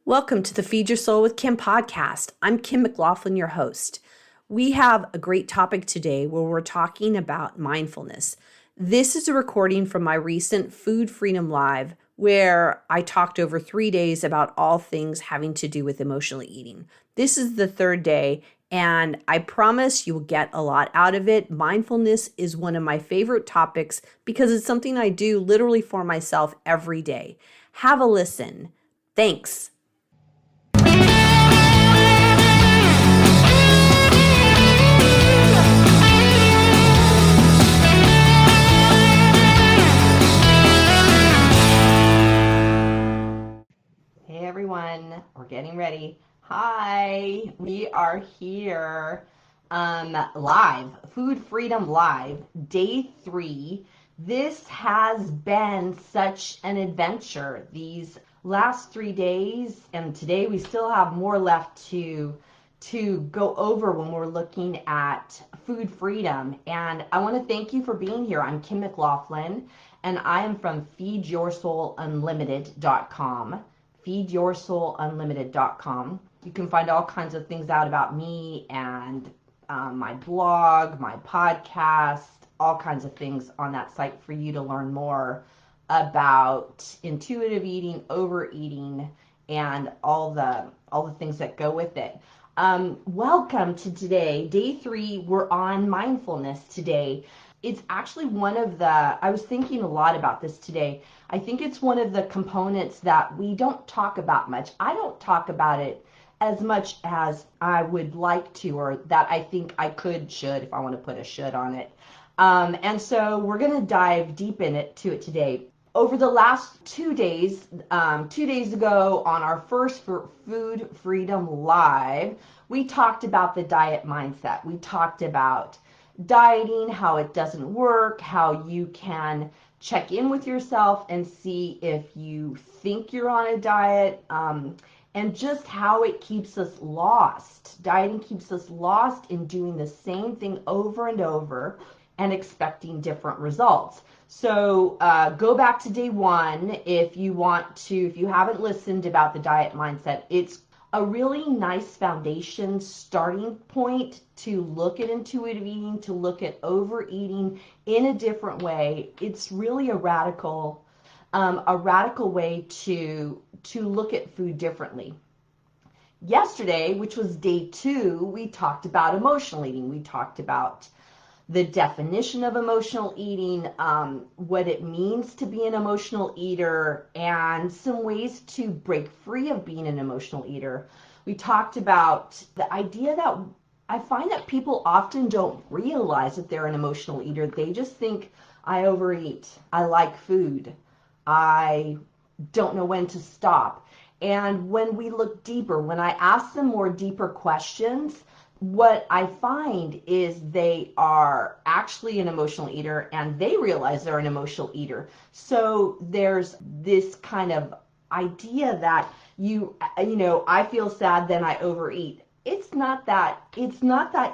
Welcome to the Feed Your Soul with Kim podcast. I'm Kim McLaughlin, your host. We have a great topic today where we're talking about mindfulness. This is a recording from my recent Food Freedom Live where I talked over 3 days about all things having to do with emotional eating. This is the third day, and I promise you will get a lot out of it. Mindfulness is one of my favorite topics because it's something I do literally for myself every day. Have a listen. Thanks. Hey everyone, we're getting ready. Hi, we are here live, Food Freedom Live, day 3. This has been such an adventure these last 3 days, and today we still have more left to go over when we're looking at food freedom. And I want to thank you for being here. I'm Kim McLaughlin, and I am from feedyoursoulunlimited.com. feedyoursoulunlimited.com. You can find all kinds of things out about me and my blog, my podcast, all kinds of things on that site for you to learn more about intuitive eating, overeating, and all the things that go with it. Welcome to today, day 3. We're on mindfulness today. It's actually one of I was thinking a lot about this today. I think it's one of the components that we don't talk about much. I don't talk about it as much as I would like to, or that I think I should, if I want to put a should on it. And so we're going to dive deep into it today. Over the last 2 days, 2 days ago on our first Food Freedom Live, we talked about the diet mindset. We talked about dieting, how it doesn't work, how you can check in with yourself and see if you think you're on a diet, and just how it keeps us lost. Dieting keeps us lost in doing the same thing over and over and expecting different results. So go back to day 1 if you want to, if you haven't listened about the diet mindset. It's a really nice foundation starting point to look at intuitive eating, to look at overeating in a different way. It's really a radical way to look at food differently. Yesterday, which was day 2, we talked about emotional eating. We talked about the definition of emotional eating, what it means to be an emotional eater, and some ways to break free of being an emotional eater. We talked about the idea that I find that people often don't realize that they're an emotional eater. They just think, I overeat, I like food, I don't know when to stop. And when we look deeper, when I ask them more deeper questions, what I find is they are actually an emotional eater and they realize they're an emotional eater. So there's this kind of idea that I feel sad, then I overeat. It's not that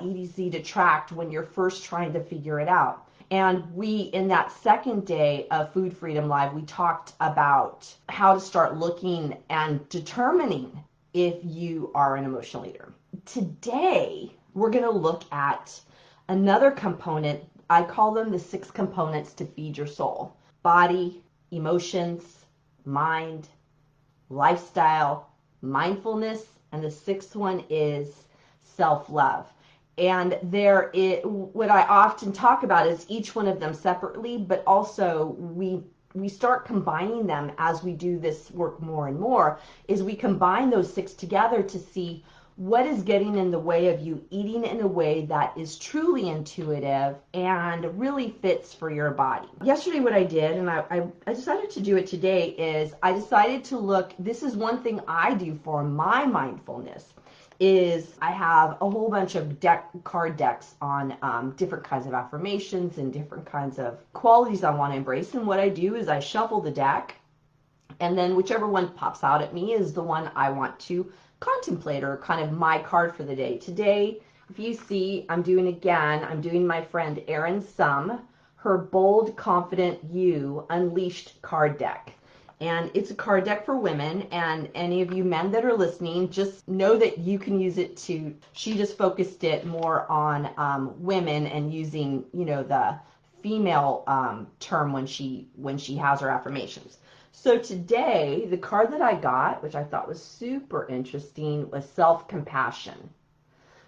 easy to track when you're first trying to figure it out. And in that second day of Food Freedom Live, we talked about how to start looking and determining if you are an emotional eater. Today, we're going to look at another component. I call them the 6 components to feed your soul: body, emotions, mind, lifestyle, mindfulness, and the 6th one is self-love. And what I often talk about is each one of them separately, but also we start combining them as we do this work more and more, is we combine those 6 together to see what is getting in the way of you eating in a way that is truly intuitive and really fits for your body. Yesterday what I did, and I decided to do it today, is I decided to look, this is one thing I do for my mindfulness, is I have a whole bunch of card decks on different kinds of affirmations and different kinds of qualities I want to embrace. And what I do is I shuffle the deck, and then whichever one pops out at me is the one I want to contemplate, or kind of my card for the day. Today, if you see, I'm doing my friend Erin Sum, her Bold, Confident You Unleashed card deck. And it's a card deck for women, and any of you men that are listening, just know that you can use it to, she just focused it more on women and using, you know, the female term when she has her affirmations. So today, the card that I got, which I thought was super interesting, was self-compassion.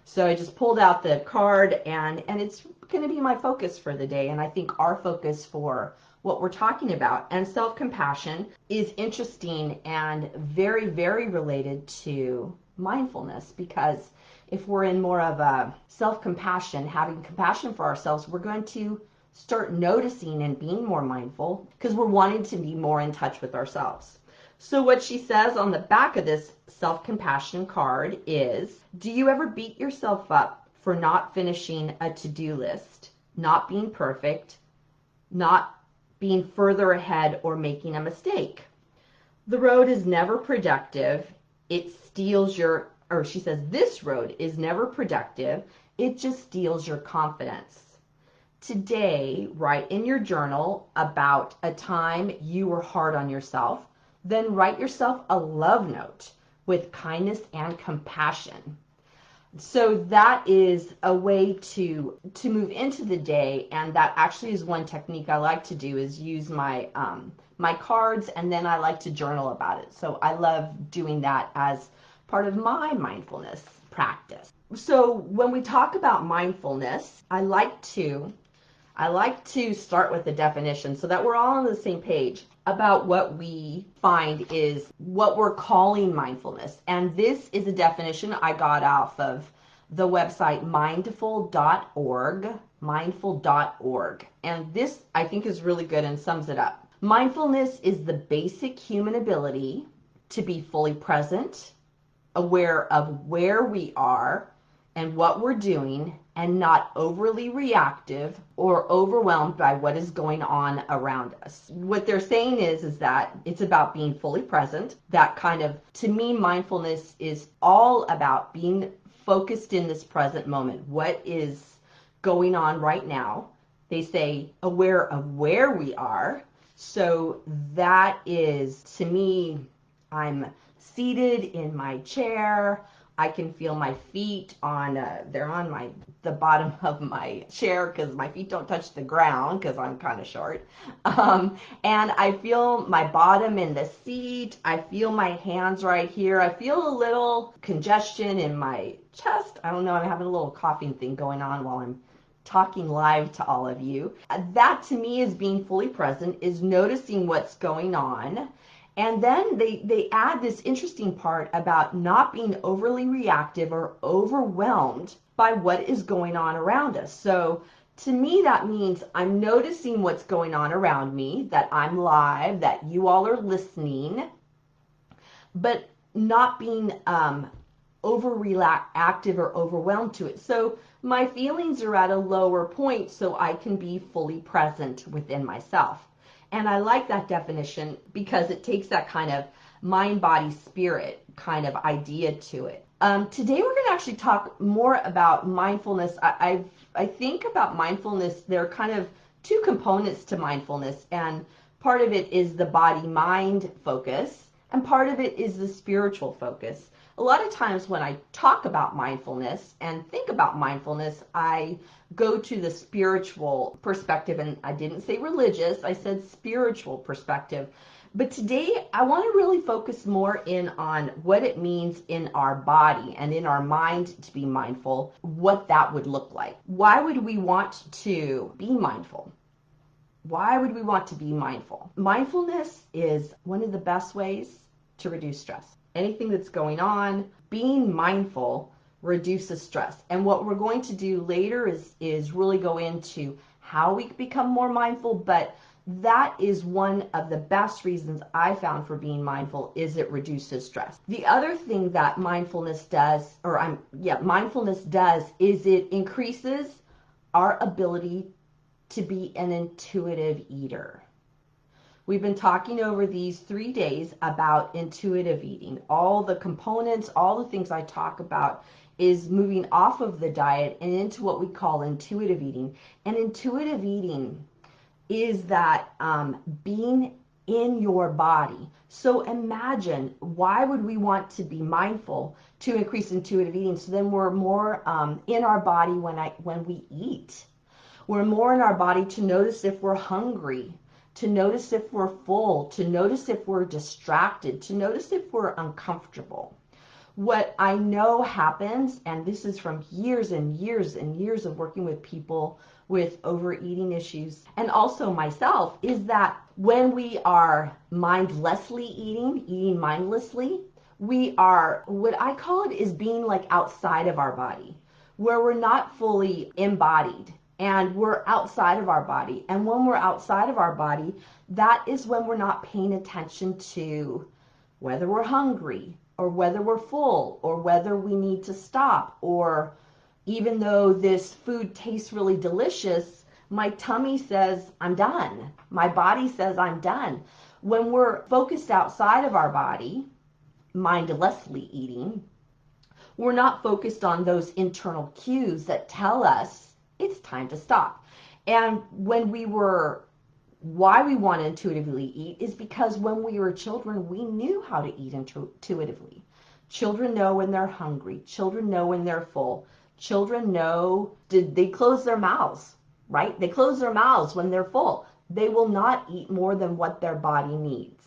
So I just pulled out the card, and it's going to be my focus for the day, and I think our focus for what we're talking about. And self-compassion is interesting and very, very related to mindfulness, because if we're in more of a self-compassion, having compassion for ourselves, we're going to start noticing and being more mindful because we're wanting to be more in touch with ourselves. So what she says on the back of this self-compassion card is, do you ever beat yourself up for not finishing a to-do list, not being perfect, not being further ahead, or making a mistake? The road is never productive. It steals your, or she says, this road is never productive. It just steals your confidence. Today, write in your journal about a time you were hard on yourself. Then write yourself a love note with kindness and compassion. So that is a way to move into the day, and that actually is one technique I like to do, is use my my cards, and then I like to journal about it. So I love doing that as part of my mindfulness practice. So when we talk about mindfulness, I like to start with the definition so that we're all on the same page about what we find is what we're calling mindfulness. And this is a definition I got off of the website mindful.org, mindful.org. And this, I think, is really good and sums it up. Mindfulness is the basic human ability to be fully present, aware of where we are and what we're doing, and not overly reactive or overwhelmed by what is going on around us. What they're saying is that it's about being fully present. That kind of, to me, mindfulness is all about being focused in this present moment. What is going on right now? They say aware of where we are. So that is, to me, I'm seated in my chair. I can feel my feet on, they're on the bottom of my chair because my feet don't touch the ground because I'm kind of short. And I feel my bottom in the seat. I feel my hands right here. I feel a little congestion in my chest. I don't know, I'm having a little coughing thing going on while I'm talking live to all of you. That to me is being fully present, is noticing what's going on. And then they add this interesting part about not being overly reactive or overwhelmed by what is going on around us. So to me, that means I'm noticing what's going on around me, that I'm live, that you all are listening, but not being overreactive or overwhelmed to it. So my feelings are at a lower point so I can be fully present within myself. And I like that definition because it takes that kind of mind, body, spirit kind of idea to it. Today we're going to actually talk more about mindfulness. I think about mindfulness, there are kind of two components to mindfulness, and part of it is the body-mind focus, and part of it is the spiritual focus. A lot of times when I talk about mindfulness and think about mindfulness, I go to the spiritual perspective, and I didn't say religious, I said spiritual perspective. But today I want to really focus more in on what it means in our body and in our mind to be mindful, what that would look like. Why would we want to be mindful? Why would we want to be mindful? Mindfulness is one of the best ways to reduce stress. Anything that's going on, being mindful reduces stress. And what we're going to do later is really go into how we become more mindful, but that is one of the best reasons I found for being mindful, is it reduces stress. The other thing that mindfulness does, is it increases our ability to be an intuitive eater. We've been talking over these 3 days about intuitive eating. All the components, all the things I talk about is moving off of the diet and into what we call intuitive eating. And intuitive eating is that being in your body. So imagine, why would we want to be mindful to increase intuitive eating? So then we're more in our body when we eat. We're more in our body to notice if we're hungry, to notice if we're full, to notice if we're distracted, to notice if we're uncomfortable. What I know happens, and this is from years and years and years of working with people with overeating issues, and also myself, is that when we are mindlessly eating mindlessly, we are, what I call it is being like outside of our body, where we're not fully embodied and we're outside of our body. And when we're outside of our body, that is when we're not paying attention to whether we're hungry, or whether we're full, or whether we need to stop, or even though this food tastes really delicious, my tummy says I'm done. My body says I'm done. When we're focused outside of our body, mindlessly eating, we're not focused on those internal cues that tell us it's time to stop. And why we want to intuitively eat is because when we were children, we knew how to eat intuitively. Children know when they're hungry. Children know when they're full. Children know, they close their mouths, right? They close their mouths when they're full. They will not eat more than what their body needs.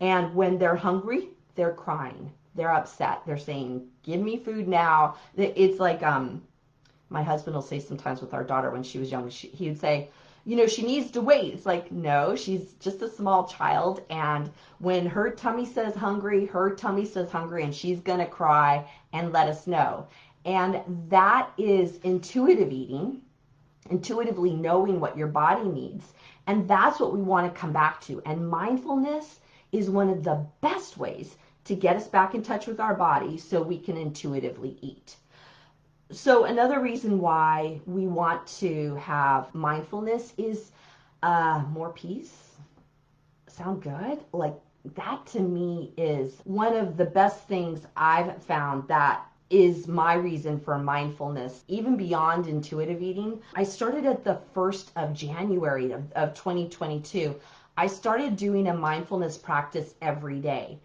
And when they're hungry, they're crying. They're upset. They're saying, give me food now. It's like my husband will say sometimes with our daughter when she was young, he would say, she needs to wait. It's like, no, she's just a small child. And when her tummy says hungry, and she's going to cry and let us know. And that is intuitive eating, intuitively knowing what your body needs. And that's what we want to come back to. And mindfulness is one of the best ways to get us back in touch with our body so we can intuitively eat. So another reason why we want to have mindfulness is more peace. Sound good? Like, that to me is one of the best things I've found that is my reason for mindfulness, even beyond intuitive eating. I started at the 1st of January of 2022. I started doing a mindfulness practice every day.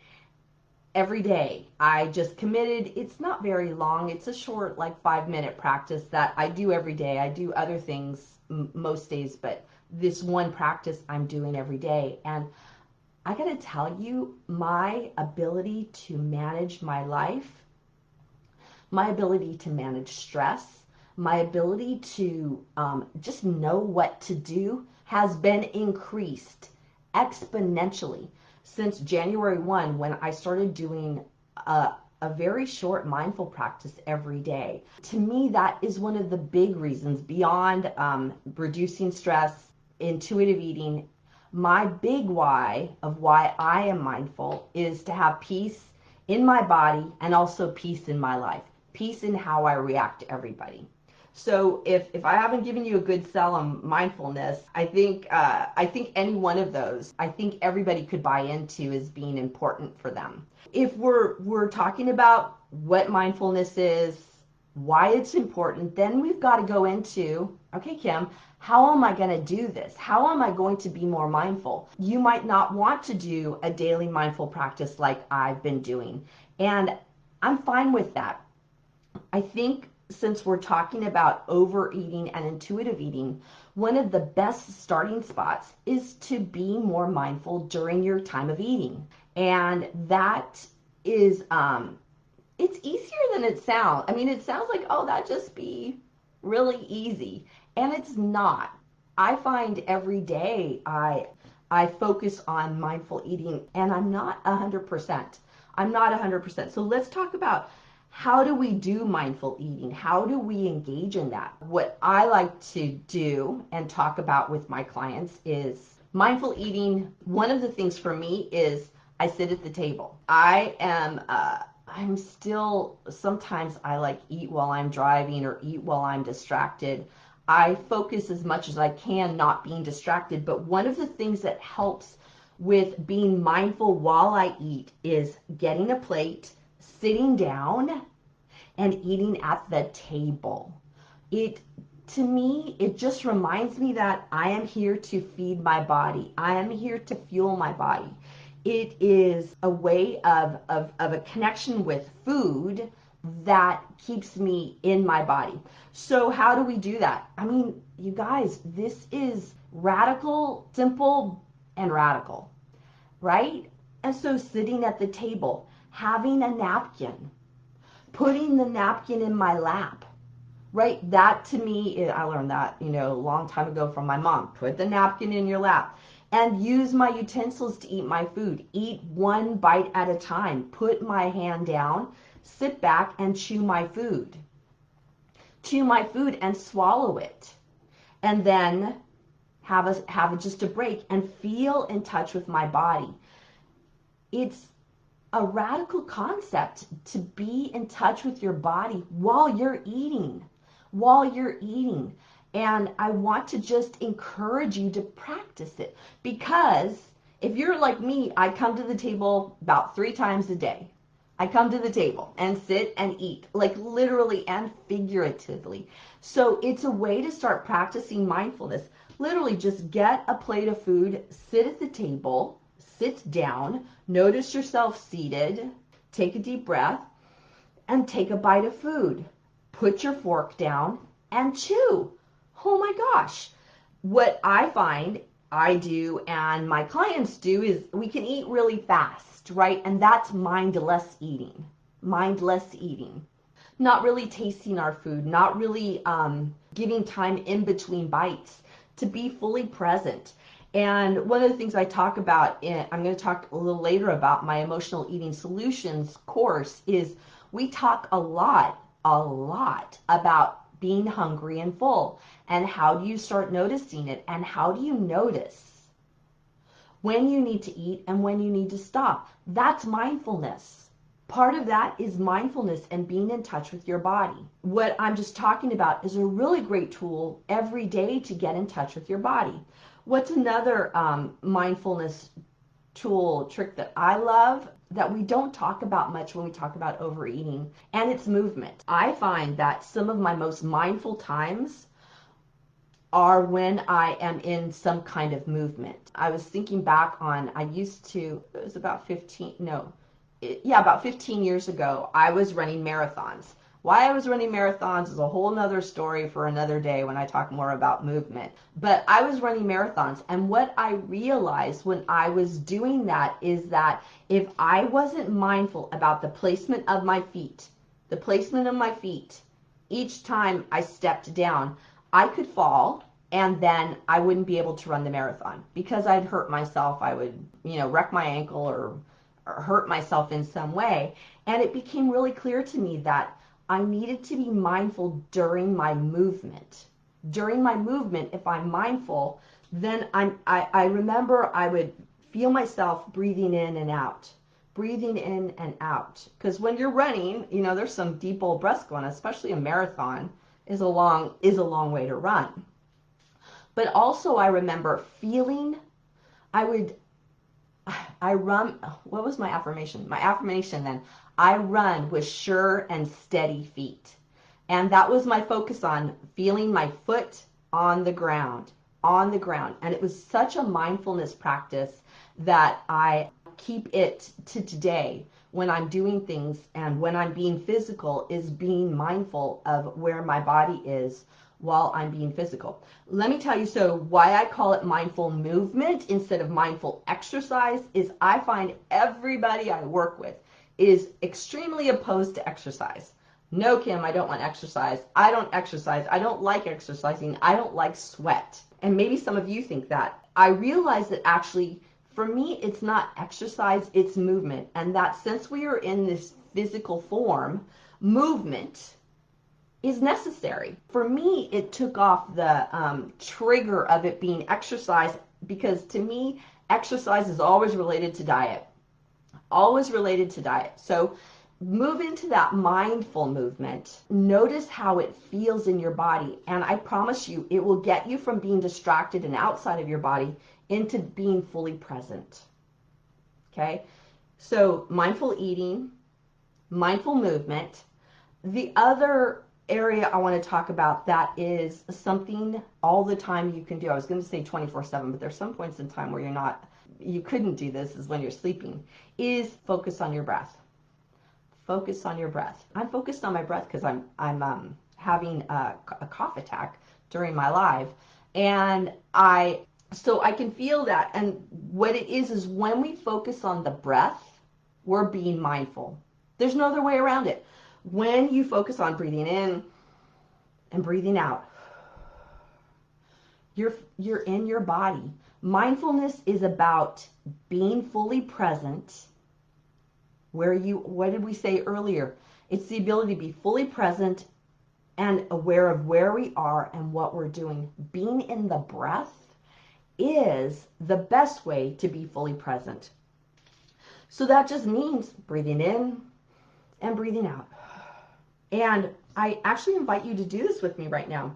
Every day. I just committed. It's not very long. It's a short, like 5-minute practice that I do every day. I do other things most days, but this one practice I'm doing every day. And I got to tell you, my ability to manage my life, my ability to manage stress, my ability to just know what to do has been increased exponentially since January 1, when I started doing a very short mindful practice every day. To me, that is one of the big reasons beyond reducing stress, intuitive eating. My big why of why I am mindful is to have peace in my body and also peace in my life, peace in how I react to everybody. So if I haven't given you a good sell on mindfulness, I think any one of those, I think everybody could buy into as being important for them. If we're talking about what mindfulness is, why it's important, then we've got to go into, okay, Kim, how am I going to do this? How am I going to be more mindful? You might not want to do a daily mindful practice like I've been doing, and I'm fine with that. I think since we're talking about overeating and intuitive eating, one of the best starting spots is to be more mindful during your time of eating. And that is, it's easier than it sounds. I mean, it sounds like, oh, that'd just be really easy. And it's not. I find every day I focus on mindful eating, and I'm not 100%. I'm not 100%. So let's talk about, how do we do mindful eating? How do we engage in that? What I like to do and talk about with my clients is mindful eating. One of the things for me is I sit at the table. I'm still, sometimes I like eat while I'm driving or eat while I'm distracted. I focus as much as I can not being distracted. But one of the things that helps with being mindful while I eat is getting a plate, sitting down, and eating at the table. It to me, it just reminds me that I am here to feed my body. I am here to fuel my body. It is a way of a connection with food that keeps me in my body. So how do we do that? I mean, you guys, this is radical, simple, and radical, right? And so sitting at the table, having a napkin, putting the napkin in my lap, right? That to me, I learned that, a long time ago from my mom. Put the napkin in your lap and use my utensils to eat my food. Eat one bite at a time. Put my hand down, sit back and chew my food. Chew my food and swallow it. And then have just a break and feel in touch with my body. It's a radical concept to be in touch with your body while you're eating. And I want to just encourage you to practice it, because if you're like me, I come to the table about 3 times a day. I come to the table and sit and eat, like literally and figuratively. So it's a way to start practicing mindfulness. Literally just get a plate of food, sit at the table, sit down, notice yourself seated, take a deep breath, and take a bite of food. Put your fork down and chew. Oh my gosh. What I find I do and my clients do is we can eat really fast, right? And that's mindless eating. Mindless eating. Not really tasting our food, not really giving time in between bites to be fully present. And one of the things I talk about, I'm going to talk a little later about my emotional eating solutions course, is we talk a lot about being hungry and full. And how do you start noticing it? And how do you notice when you need to eat and when you need to stop? That's mindfulness. Part of that is mindfulness and being in touch with your body. What I'm just talking about is a really great tool every day to get in touch with your body. What's another mindfulness tool, trick that I love that we don't talk about much when we talk about overeating? And it's movement. I find that some of my most mindful times are when I am in some kind of movement. I was thinking back on, it was about 15 years ago, I was running marathons. Why I was running marathons is a whole nother story for another day when I talk more about movement. But I was running marathons, and what I realized when I was doing that is that if I wasn't mindful about the placement of my feet, each time I stepped down, I could fall, and then I wouldn't be able to run the marathon because I'd hurt myself. I would, wreck my ankle or hurt myself in some way. And it became really clear to me that I needed to be mindful during my movement. During my movement, if I'm mindful, then I remember I would feel myself breathing in and out. Because when you're running, there's some deep old breaths going on, especially a marathon is a long way to run. But also I remember feeling, I run, what was my affirmation? My affirmation then, I run with sure and steady feet. And that was my focus on feeling my foot on the ground. And it was such a mindfulness practice that I keep it to today when I'm doing things and when I'm being physical, is being mindful of where my body is while I'm being physical. Let me tell you, so why I call it mindful movement instead of mindful exercise is I find everybody I work with is extremely opposed to exercise. No, Kim, I don't want exercise. I don't exercise. I don't like exercising. I don't like sweat. And maybe some of you think that. I realize that actually, for me, it's not exercise, it's movement. And that since we are in this physical form, movement is necessary. For me, it took off the trigger of it being exercise, because to me, exercise is always related to diet. So move into that mindful movement. Notice how it feels in your body. And I promise you, it will get you from being distracted and outside of your body into being fully present. Okay? So mindful eating, mindful movement. The other area I want to talk about that is something all the time you can do. I was going to say 24/7, but there's some points in time where you couldn't do this, is when you're sleeping, is focus on your breath. Focus on your breath. I'm focused on my breath because I'm having a cough attack during my live, and so I can feel that. And what it is when we focus on the breath, we're being mindful. There's no other way around it. When you focus on breathing in and breathing out, you're in your body. Mindfulness is about being fully present. What did we say earlier? It's the ability to be fully present and aware of where we are and what we're doing. Being in the breath is the best way to be fully present. So that just means breathing in and breathing out. And I actually invite you to do this with me right now.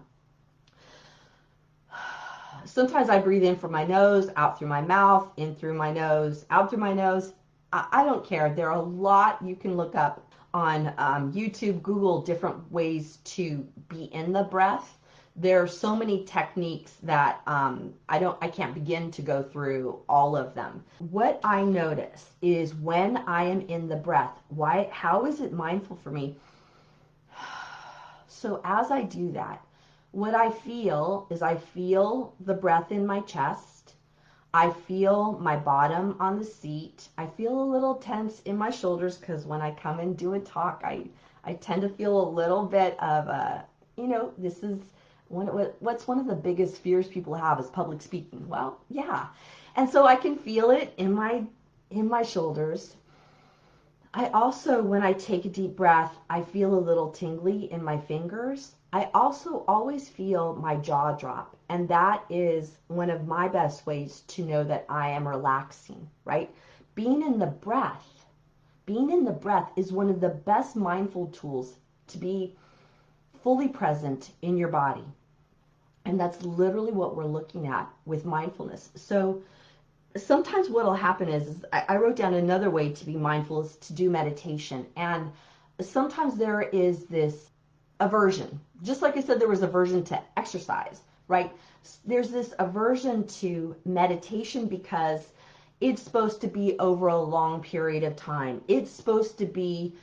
Sometimes I breathe in from my nose, out through my mouth, in through my nose, out through my nose. I don't care. There are a lot you can look up on YouTube, Google, different ways to be in the breath. There are so many techniques that I can't begin to go through all of them. What I notice is when I am in the breath, how is it mindful for me? So as I do that, what I feel is I feel the breath in my chest. I feel my bottom on the seat. I feel a little tense in my shoulders because when I come and do a talk, I tend to feel a little bit of this is what's one of the biggest fears people have is public speaking. Well, yeah. And so I can feel it in my shoulders. I also, when I take a deep breath, I feel a little tingly in my fingers. I also always feel my jaw drop, and that is one of my best ways to know that I am relaxing, right? Being in the breath is one of the best mindful tools to be fully present in your body. And that's literally what we're looking at with mindfulness. So sometimes what will happen is I wrote down another way to be mindful is to do meditation. And sometimes there is this aversion. Just like I said, there was aversion to exercise, right? There's this aversion to meditation because it's supposed to be over a long period of time. It's supposed to be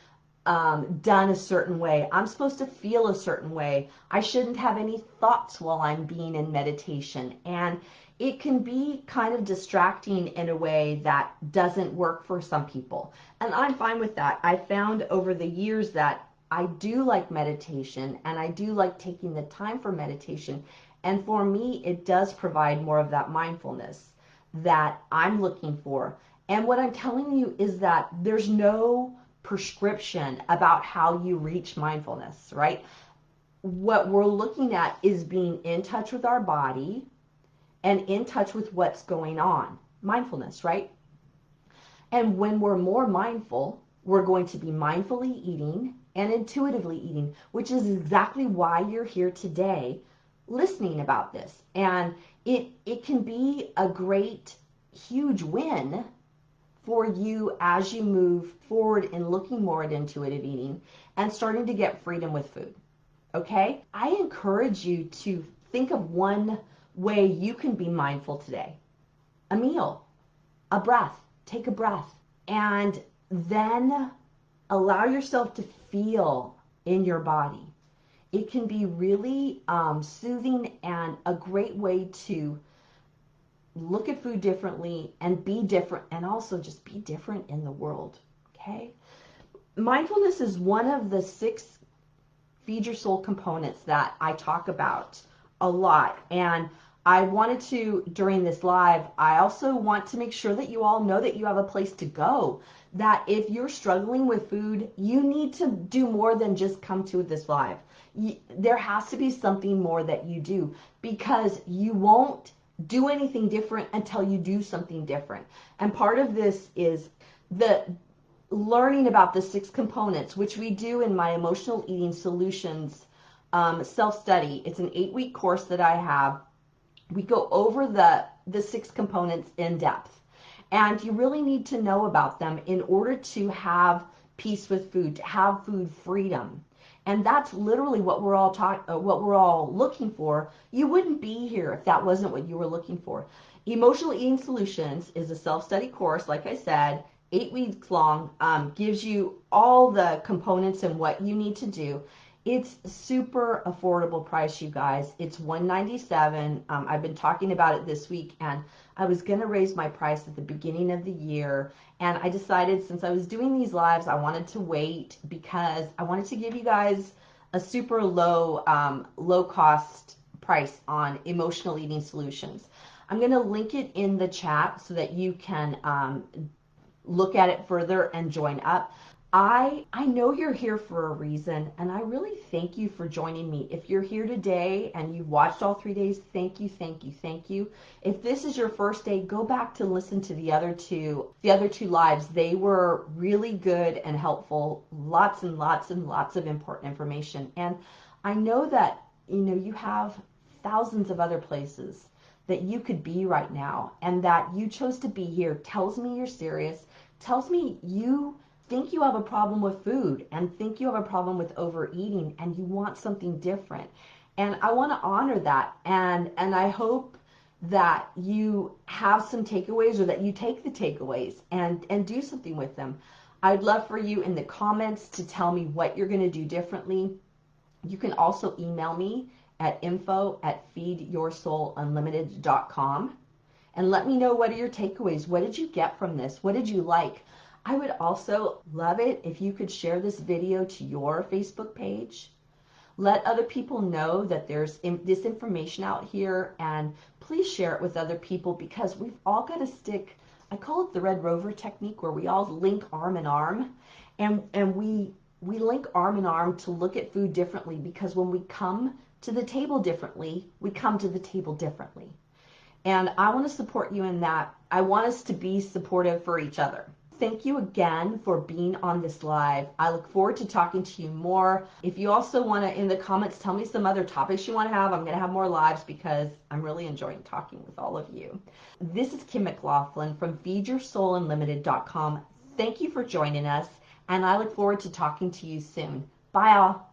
done a certain way. I'm supposed to feel a certain way. I shouldn't have any thoughts while I'm being in meditation. And it can be kind of distracting in a way that doesn't work for some people. And I'm fine with that. I found over the years that I do like meditation and I do like taking the time for meditation. And for me, it does provide more of that mindfulness that I'm looking for. And what I'm telling you is that there's no prescription about how you reach mindfulness, right? What we're looking at is being in touch with our body and in touch with what's going on. Mindfulness, right? And when we're more mindful, we're going to be mindfully eating and intuitively eating, which is exactly why you're here today listening about this. And it can be a great, huge win for you as you move forward in looking more at intuitive eating and starting to get freedom with food. Okay? I encourage you to think of one way you can be mindful today. A meal, a breath, take a breath, and then allow yourself to feel in your body. It can be really soothing and a great way to look at food differently and be different, and also just be different in the world, okay? Mindfulness is one of the 6 feed your soul components that I talk about a lot, and I wanted to, during this live, I also want to make sure that you all know that you have a place to go, that if you're struggling with food, you need to do more than just come to this live. There has to be something more that you do, because you won't do anything different until you do something different. And part of this is the learning about the 6 components, which we do in my Emotional Eating Solutions self-study. It's an 8-week course that I have. We go over the 6 components in depth. And you really need to know about them in order to have peace with food, to have food freedom. And that's literally what we're all looking for. You wouldn't be here if that wasn't what you were looking for. Emotional Eating Solutions is a self-study course, like I said, 8 weeks long, gives you all the components and what you need to do. It's super affordable price, you guys. It's $197. I've been talking about it this week, and I was going to raise my price at the beginning of the year, and I decided since I was doing these lives, I wanted to wait because I wanted to give you guys a super low cost price on Emotional Eating Solutions. I'm going to link it in the chat so that you can look at it further and join up. I know you're here for a reason, and I really thank you for joining me. If you're here today and you've watched all 3 days, thank you, thank you, thank you. If this is your first day, go back to listen to the other two lives. They were really good and helpful. Lots and lots and lots of important information. And I know that you have thousands of other places that you could be right now, and that you chose to be here tells me you're serious, tells me you think you have a problem with food and think you have a problem with overeating and you want something different. And I want to honor that, and I hope that you have some takeaways, or that you take the takeaways and do something with them. I'd love for you in the comments to tell me what you're going to do differently. You can also email me at info@feedyoursoulunlimited.com and let me know, what are your takeaways? What did you get from this? What did you like? I would also love it if you could share this video to your Facebook page. Let other people know that there's this information out here, and please share it with other people, because we've all got to stick, I call it the Red Rover technique, where we all link arm in arm, and we link arm in arm to look at food differently, because when we come to the table differently, we come to the table differently. And I want to support you in that. I want us to be supportive for each other. Thank you again for being on this live. I look forward to talking to you more. If you also want to, in the comments, tell me some other topics you want to have. I'm going to have more lives because I'm really enjoying talking with all of you. This is Kim McLaughlin from feedyoursoulunlimited.com. Thank you for joining us, and I look forward to talking to you soon. Bye all.